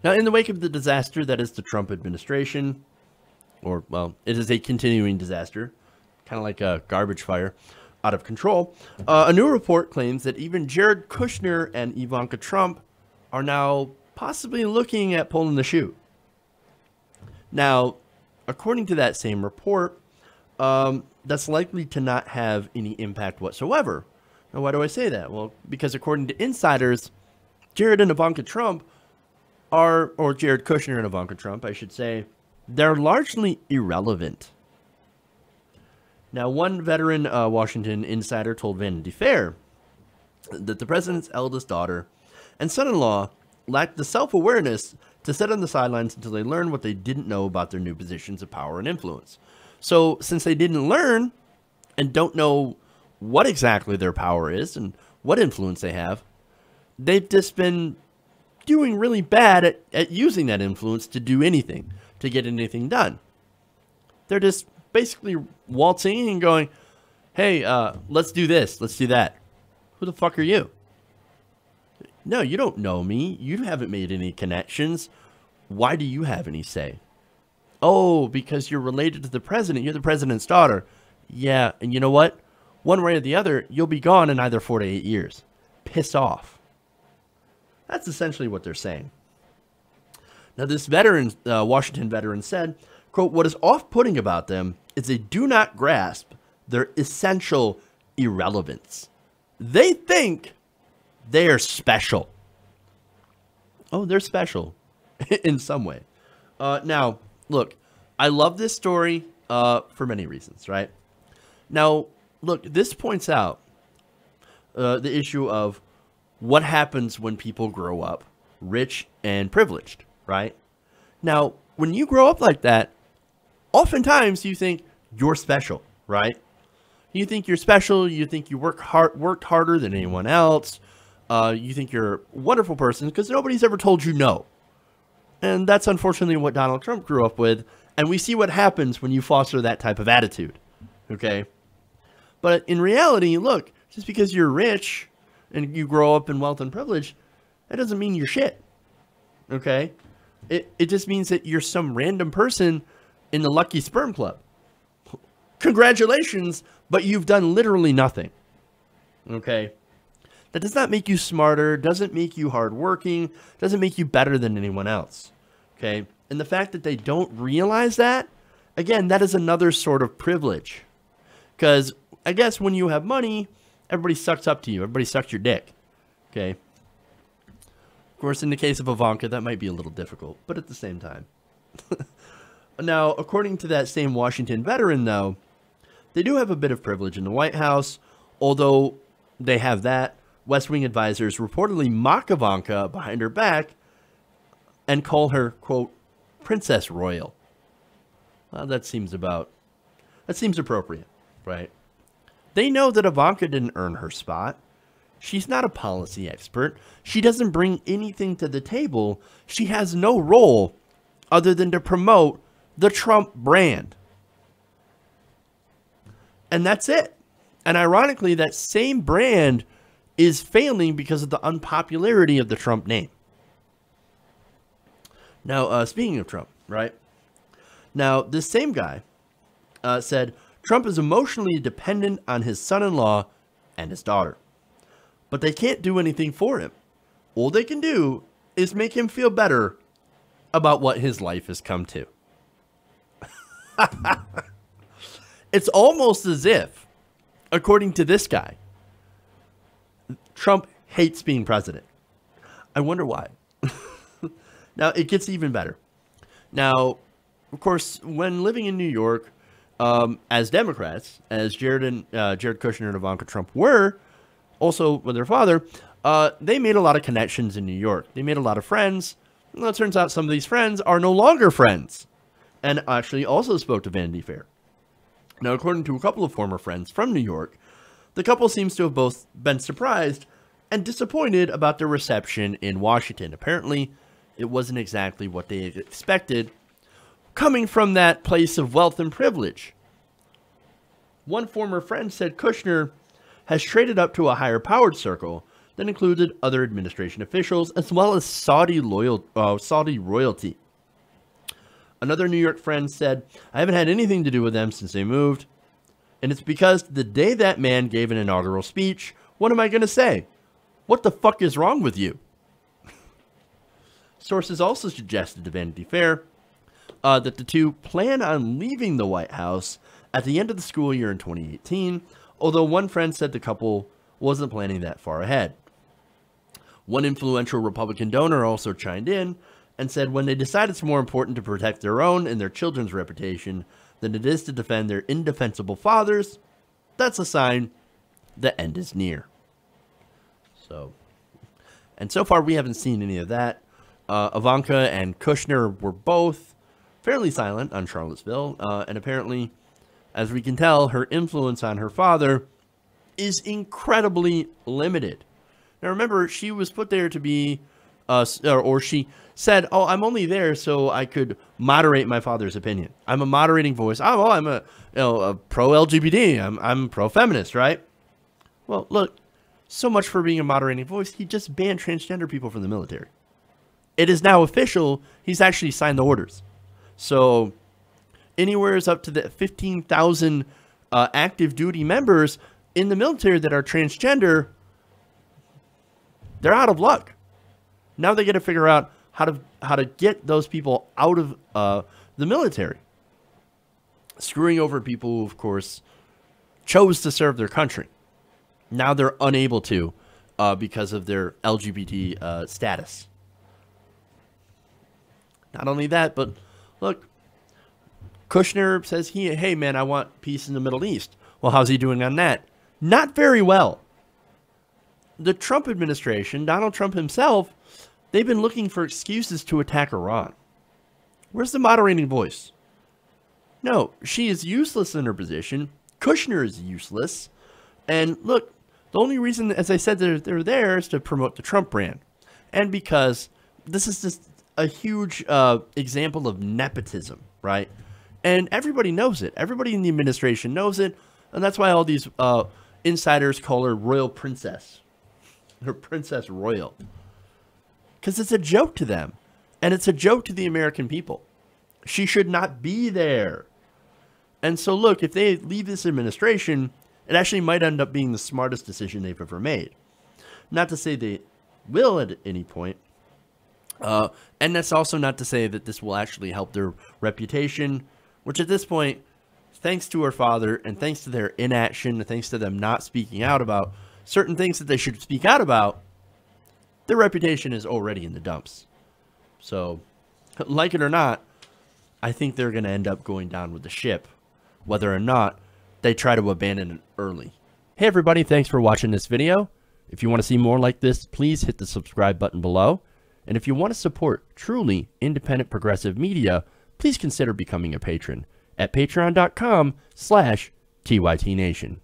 Now, in the wake of the disaster that is the Trump administration, or, well, it is a continuing disaster, kind of like a garbage fire, out of control, a new report claims that even Jared Kushner and Ivanka Trump are now possibly looking at pulling the shoe. Now, according to that same report, that's likely to not have any impact whatsoever. Now, why do I say that? Well, because according to insiders, Jared and Ivanka Trump are, or Jared Kushner and Ivanka Trump, I should say, they're largely irrelevant. Now, one veteran Washington insider told Vanity Fair that the president's eldest daughter and son-in-law lacked the self-awareness to sit on the sidelines until they learned what they didn't know about their new positions of power and influence. So, since they didn't learn and don't know what exactly their power is and what influence they have, they've just been doing really bad at using that influence to do anything, to get anything done. They're just basically waltzing and going, hey, let's do this, let's do that. Who the fuck are you? No, you don't know me. You haven't made any connections. Why do you have any say? Oh, because you're related to the president. You're the president's daughter. Yeah, and you know what? One way or the other, you'll be gone in either 4 to 8 years. Piss off. That's essentially what they're saying. Now, this veteran, Washington veteran said, quote, what is off-putting about them is they do not grasp their essential irrelevance. They think they are special. Oh, they're special in some way. Now, look, I love this story for many reasons, right? Now, look, this points out the issue of what happens when people grow up rich and privileged, right? Now, when you grow up like that, oftentimes you think you're special, right? You think you're special. You think you worked harder than anyone else. You think you're a wonderful person because nobody's ever told you no. And that's unfortunately what Donald Trump grew up with. And we see what happens when you foster that type of attitude. Okay? But in reality, look, just because you're rich and you grow up in wealth and privilege, that doesn't mean you're shit. Okay? It just means that you're some random person in the Lucky Sperm Club. Congratulations, but you've done literally nothing. Okay? That does not make you smarter, doesn't make you hardworking, doesn't make you better than anyone else. Okay? And the fact that they don't realize that, again, that is another sort of privilege. Because I guess when you have money, everybody sucks up to you. Everybody sucks your dick. Okay? Of course, in the case of Ivanka, that might be a little difficult, but at the same time. Now, according to that same Washington veteran, though, they do have a bit of privilege in the White House. Although they have that, West Wing advisors reportedly mock Ivanka behind her back and call her, quote, Princess Royal. Well, that seems appropriate, right? They know that Ivanka didn't earn her spot. She's not a policy expert. She doesn't bring anything to the table. She has no role other than to promote the Trump brand. And that's it. And ironically, that same brand is failing because of the unpopularity of the Trump name. Now, speaking of Trump, right? Now, this same guy said Trump is emotionally dependent on his son-in-law and his daughter. But they can't do anything for him. All they can do is make him feel better about what his life has come to. It's almost as if, according to this guy, Trump hates being president. I wonder why. Now, it gets even better. Now, of course, when living in New York, as Democrats, as Jared Kushner and Ivanka Trump were, also with their father, they made a lot of connections in New York. They made a lot of friends. Well, it turns out some of these friends are no longer friends, and actually also spoke to Vanity Fair. Now, according to a couple of former friends from New York, the couple seems to have both been surprised and disappointed about their reception in Washington. Apparently, it wasn't exactly what they had expected, coming from that place of wealth and privilege. One former friend said Kushner has traded up to a higher powered circle that included other administration officials as well as Saudi royalty. Another New York friend said, "I haven't had anything to do with them since they moved. And it's because the day that man gave an inaugural speech, what am I going to say? What the fuck is wrong with you?" Sources also suggested to Vanity Fair that the two plan on leaving the White House at the end of the school year in 2018, although one friend said the couple wasn't planning that far ahead. One influential Republican donor also chimed in and said when they decide it's more important to protect their own and their children's reputation than it is to defend their indefensible fathers, that's a sign the end is near. And so far we haven't seen any of that. Ivanka and Kushner were both fairly silent on Charlottesville, and apparently, as we can tell, her influence on her father is incredibly limited. Now remember, she was put there to be, or she said, "Oh, I'm only there so I could moderate my father's opinion. I'm a moderating voice. Oh, well, I'm a pro-LGBT. I'm pro-feminist, right?" Well, look, so much for being a moderating voice. He just banned transgender people from the military. It is now official. He's actually signed the orders. So anywhere is up to the 15,000 active duty members in the military that are transgender. They're out of luck. Now they got to figure out how to get those people out of the military. Screwing over people who, of course, chose to serve their country. Now they're unable to because of their LGBT status. Not only that, but look, Kushner says, hey man, I want peace in the Middle East. Well, how's he doing on that? Not very well. The Trump administration, Donald Trump himself, they've been looking for excuses to attack Iran. Where's the moderating voice? No, she is useless in her position. Kushner is useless. And look, the only reason, as I said, they're there is to promote the Trump brand. And because this is just a huge example of nepotism, right? And everybody knows it. Everybody in the administration knows it. And that's why all these insiders call her Royal Princess. Her Princess Royal. Because it's a joke to them. And it's a joke to the American people. She should not be there. And so look, if they leave this administration, it actually might end up being the smartest decision they've ever made. Not to say they will at any point. And that's also not to say that this will actually help their reputation, which at this point, thanks to her father and thanks to their inaction, thanks to them not speaking out about certain things that they should speak out about, their reputation is already in the dumps. So, like it or not, I think they're going to end up going down with the ship, whether or not they try to abandon it early. Hey everybody, thanks for watching this video. If you want to see more like this, please hit the subscribe button below. And if you want to support truly independent progressive media, please consider becoming a patron at patreon.com/TYTNation.